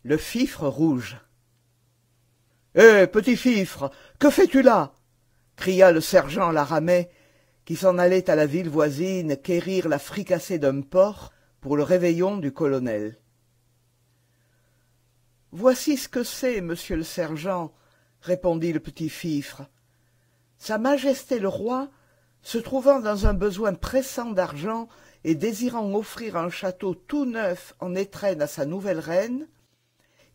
Le fifre rouge. « Hé, petit fifre, que fais-tu là » cria le sergent Laramet, qui s'en allait à la ville voisine quérir la fricassée d'un porc pour le réveillon du colonel. « Voici ce que c'est, monsieur le sergent, » répondit le petit fifre. « Sa Majesté le roi, se trouvant dans un besoin pressant d'argent et désirant offrir un château tout neuf en étrenne à sa nouvelle reine,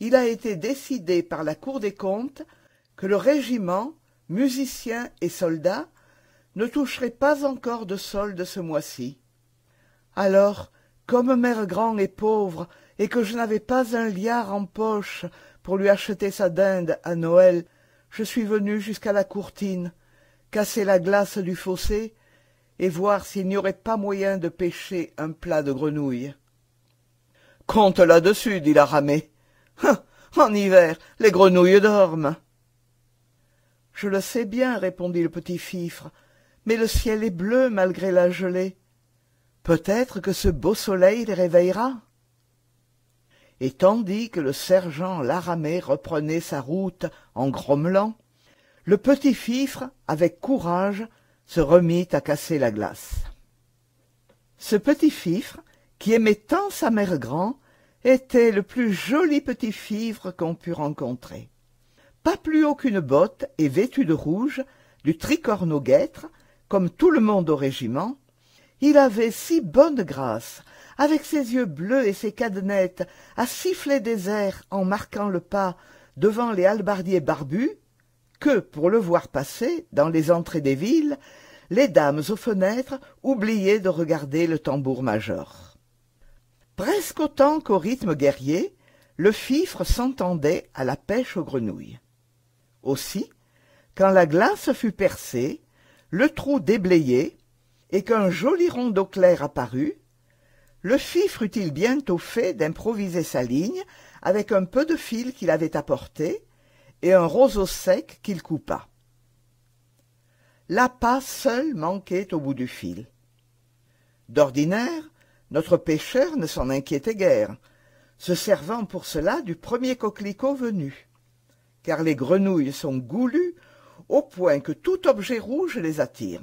il a été décidé par la Cour des comptes que le régiment, musiciens et soldats, ne toucherait pas encore de solde ce mois-ci. Alors, comme Mère Grand est pauvre et que je n'avais pas un liard en poche pour lui acheter sa dinde à Noël, je suis venu jusqu'à la courtine, casser la glace du fossé et voir s'il n'y aurait pas moyen de pêcher un plat de grenouilles. « Compte là-dessus, dit Laramet. En hiver, les grenouilles dorment. »« Je le sais bien, répondit le petit fifre, mais le ciel est bleu malgré la gelée. Peut-être que ce beau soleil les réveillera. » Et tandis que le sergent Laramet reprenait sa route en grommelant, le petit fifre, avec courage, se remit à casser la glace. Ce petit fifre, qui aimait tant sa mère Grand, était le plus joli petit fifre qu'on pût rencontrer. Pas plus haut qu'une botte et vêtu de rouge, du tricorne au guêtre, comme tout le monde au régiment, il avait si bonne grâce, avec ses yeux bleus et ses cadenettes, à siffler des airs en marquant le pas devant les hallebardiers barbus, que, pour le voir passer, dans les entrées des villes, les dames aux fenêtres oubliaient de regarder le tambour-major. Presque autant qu'au rythme guerrier, le fifre s'entendait à la pêche aux grenouilles. Aussi, quand la glace fut percée, le trou déblayé, et qu'un joli rond d'eau claire apparut, le fifre eut-il bientôt fait d'improviser sa ligne avec un peu de fil qu'il avait apporté et un roseau sec qu'il coupa. L'appât seul manquait au bout du fil. D'ordinaire, notre pêcheur ne s'en inquiétait guère, se servant pour cela du premier coquelicot venu, car les grenouilles sont goulues au point que tout objet rouge les attire.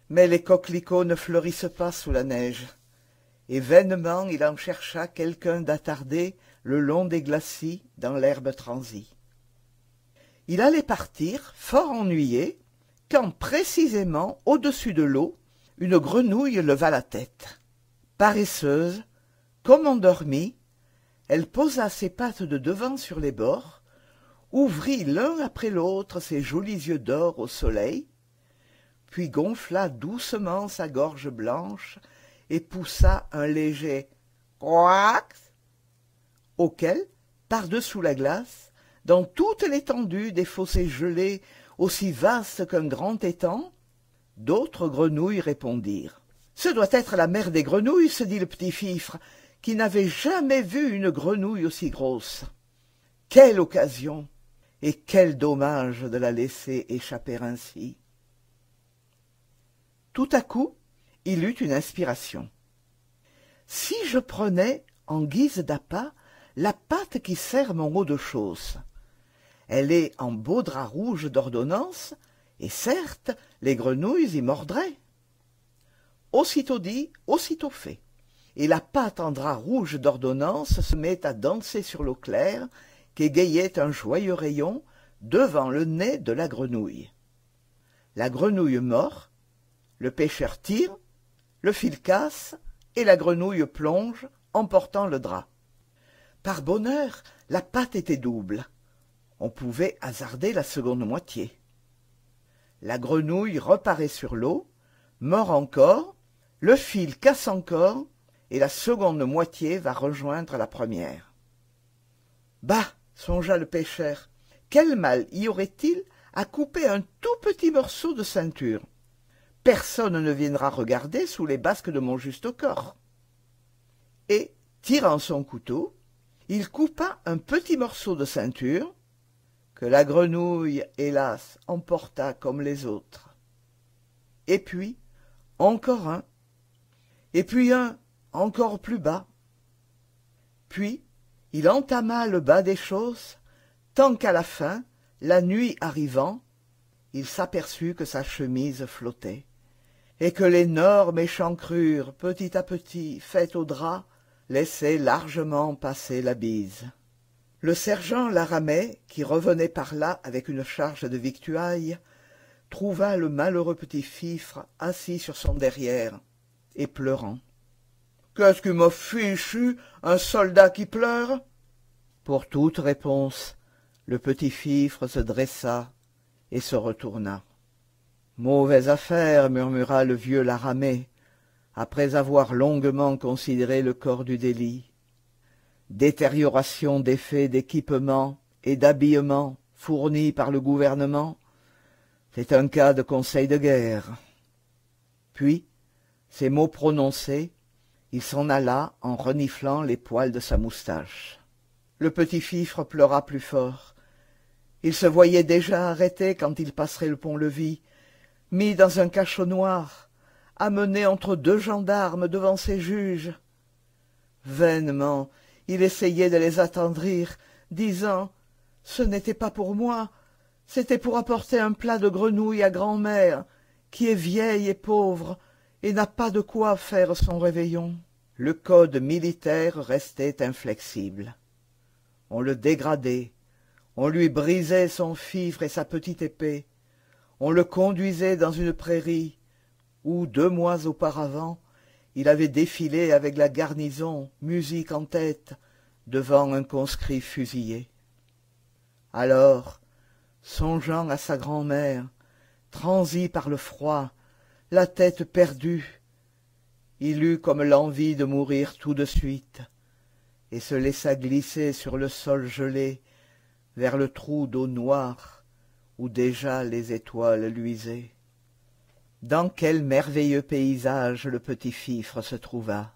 Mais les coquelicots ne fleurissent pas sous la neige, et vainement il en chercha quelqu'un d'attardé le long des glacis dans l'herbe transie. Il allait partir, fort ennuyé, quand précisément au-dessus de l'eau, une grenouille leva la tête. Paresseuse, comme endormie, elle posa ses pattes de devant sur les bords, ouvrit l'un après l'autre ses jolis yeux d'or au soleil, puis gonfla doucement sa gorge blanche et poussa un léger « Croax » auquel, par-dessous la glace, dans toute l'étendue des fossés gelés aussi vastes qu'un grand étang, d'autres grenouilles répondirent. « Ce doit être la mère des grenouilles, se dit le petit fifre, qui n'avait jamais vu une grenouille aussi grosse. Quelle occasion et quel dommage de la laisser échapper ainsi. » Tout à coup, il eut une inspiration. « Si je prenais, en guise d'appât, la patte qui serre mon eau de chausse. Elle est en beau drap rouge d'ordonnance, et certes, les grenouilles y mordraient. » Aussitôt dit, aussitôt fait, et la patte en drap rouge d'ordonnance se met à danser sur l'eau claire, qu'égayait un joyeux rayon devant le nez de la grenouille. La grenouille mord, le pêcheur tire, le fil casse, et la grenouille plonge, emportant le drap. Par bonheur, la patte était double. On pouvait hasarder la seconde moitié. La grenouille reparaît sur l'eau, mord encore, le fil casse encore, et la seconde moitié va rejoindre la première. Bah, songea le pêcheur, quel mal y aurait-il à couper un tout petit morceau de ceinture? Personne ne viendra regarder sous les basques de mon juste corps. Et, tirant son couteau, il coupa un petit morceau de ceinture, que la grenouille, hélas, emporta comme les autres. Et puis, encore un, et puis un encore plus bas. Puis, Il entama le bas des choses, tant qu'à la fin, la nuit arrivant, il s'aperçut que sa chemise flottait, et que l'énorme échancrure, petit à petit, faite au drap, laissait largement passer la bise. Le sergent Laramet, qui revenait par là avec une charge de victuailles, trouva le malheureux petit fifre assis sur son derrière et pleurant. « Qu'est-ce qui m'a fichu, un soldat qui pleure ?» Pour toute réponse, le petit fifre se dressa et se retourna. « Mauvaise affaire, » murmura le vieux Laramet, après avoir longuement considéré le corps du délit. « Détérioration des faits d'équipement et d'habillement fournis par le gouvernement. C'est un cas de conseil de guerre. » Puis, ces mots prononcés, il s'en alla en reniflant les poils de sa moustache. Le petit fifre pleura plus fort. Il se voyait déjà arrêté quand il passerait le pont-levis, mis dans un cachot noir, amené entre deux gendarmes devant ses juges. Vainement, il essayait de les attendrir, disant « Ce n'était pas pour moi, c'était pour apporter un plat de grenouilles à grand-mère, qui est vieille et pauvre, et n'a pas de quoi faire son réveillon. » Le code militaire restait inflexible. On le dégradait, on lui brisait son fifre et sa petite épée, on le conduisait dans une prairie où, 2 mois auparavant, il avait défilé avec la garnison, musique en tête, devant un conscrit fusillé. Alors, songeant à sa grand-mère, transi par le froid, la tête perdue, il eut comme l'envie de mourir tout de suite, et se laissa glisser sur le sol gelé, vers le trou d'eau noire, où déjà les étoiles luisaient. Dans quel merveilleux paysage le petit fifre se trouva!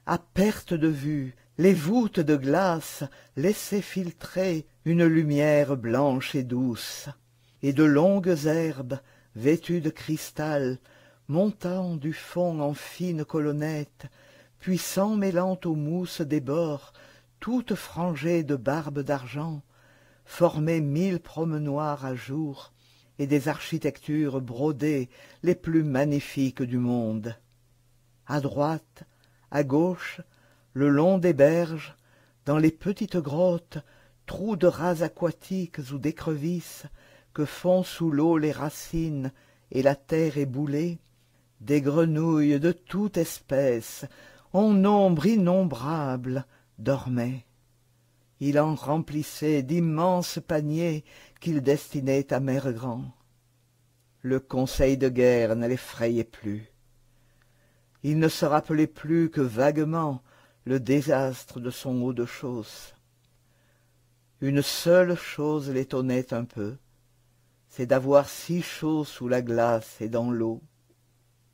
À perte de vue, les voûtes de glace laissaient filtrer une lumière blanche et douce, et de longues herbes, vêtues de cristal, montant du fond en fines colonnettes, puis s'emmêlant aux mousses des bords, toutes frangées de barbes d'argent, formaient 1000 promenoirs à jour et des architectures brodées les plus magnifiques du monde. À droite, à gauche, le long des berges, dans les petites grottes, trous de rats aquatiques ou d'écrevisses que font sous l'eau les racines et la terre éboulée, des grenouilles de toute espèce, en nombre innombrable, dormaient. Il en remplissait d'immenses paniers qu'il destinait à Mère-Grand. Le conseil de guerre ne l'effrayait plus. Il ne se rappelait plus que vaguement le désastre de son haut-de-chausse. Une seule chose l'étonnait un peu, c'est d'avoir si chaud sous la glace et dans l'eau.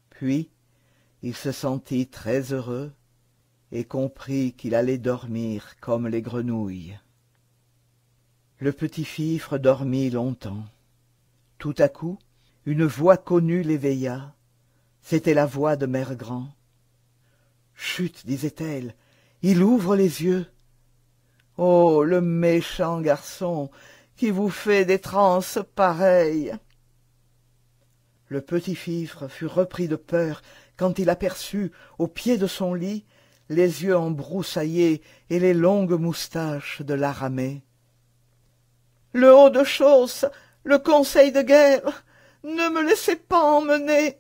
Puis, il se sentit très heureux et comprit qu'il allait dormir comme les grenouilles. Le petit fifre dormit longtemps. Tout à coup, une voix connue l'éveilla. C'était la voix de Mère-Grand. « Chut !» disait-elle, « il ouvre les yeux. »« Oh, le méchant garçon qui vous fait des transes pareilles !» Le petit fifre fut repris de peur quand il aperçut, au pied de son lit, les yeux embroussaillés et les longues moustaches de Laramet. « Le haut-de-chausse, le conseil de guerre, ne me laissez pas emmener !»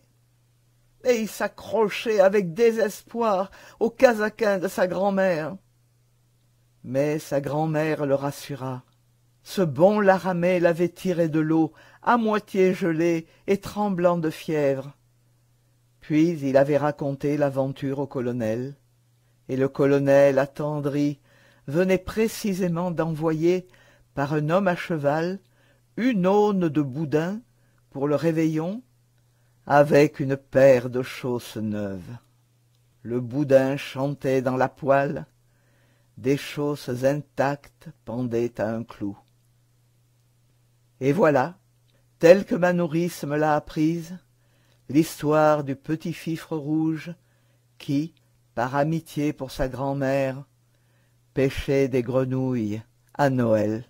Et il s'accrochait avec désespoir au casaquin de sa grand-mère. Mais sa grand-mère le rassura. Ce bon Laramet l'avait tiré de l'eau, à moitié gelé et tremblant de fièvre. Puis il avait raconté l'aventure au colonel, et le colonel, attendri, venait précisément d'envoyer, par un homme à cheval, une aune de boudin pour le réveillon, avec une paire de chausses neuves. Le boudin chantait dans la poêle, des chausses intactes pendaient à un clou. Et voilà, telle que ma nourrice me l'a apprise, l'histoire du petit fifre rouge qui, par amitié pour sa grand-mère, pêcher des grenouilles à Noël.